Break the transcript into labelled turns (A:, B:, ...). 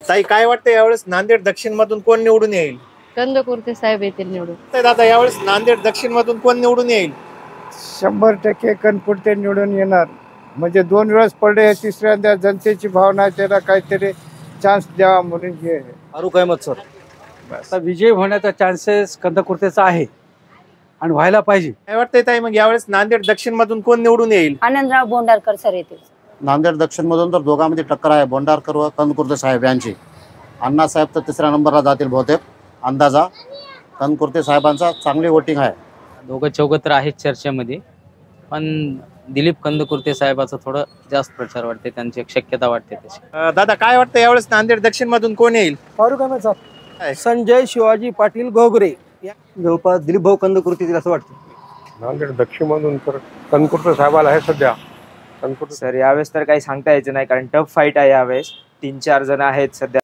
A: ताई काय वाटतं यावेळेस नांदेड दक्षिण मधून कोण निवडून येईल?
B: कंदकुर्ते साहेब येतील निवडून.
A: दादा यावेळेस नांदेड दक्षिण मधून कोण निवडून येईल?
C: 100% कंदकुर्ते निवडून येणार. म्हणजे 2 वेळेस पडले, तिसऱ्यांदा जनतेची भावना आहे, त्याला काहीतरी चान्स द्यावा म्हणून हे
A: फारुख अहमद सर.
D: आता विजय होण्याचा चान्सेस कंदकुर्तेचा आहे आणि व्हायला पाहिजे.
A: काय वाटतंय ताई मग यावेळेस नांदेड दक्षिण मधून कोण निवडून येईल?
B: आनंदराव बोंडारकर सर येतील.
E: नांदेड दक्षिण मधून तर दोघांमध्ये टक्कर आहे, बोंडारकर व कंदकुर्ते साहेब यांची. अण्णासाहेब तर तिसऱ्या नंबरला जातील बहुतेक अंदाजा. कंदकुर्ते साहेबांचा चांगली वोटिंग आहे.
F: दोघं चौघं तर आहेत चर्चेमध्ये, पण दिलीप कंदकुर्ते साहेबाचं थोडं जास्त प्रचार वाटते, त्यांची एक शक्यता वाटते तशी.
A: दादा काय वाटतं यावेळेस नांदेड दक्षिण मधून कोण येईल?
G: फारुख अहमद साहेब, संजय शिवाजी पाटील घोगरे, जवळपास दिलीप भाऊ कंदकुर्ते येतील असं वाटतं.
H: नांदेड दक्षिण मधून तर कंदकुर्ते साहेबाला आहे सध्या.
I: सर यावेळेस तर काही सांगता यायचं नाही, कारण टफ फाईट आहे यावेळेस. 3-4 जण आहेत सध्या.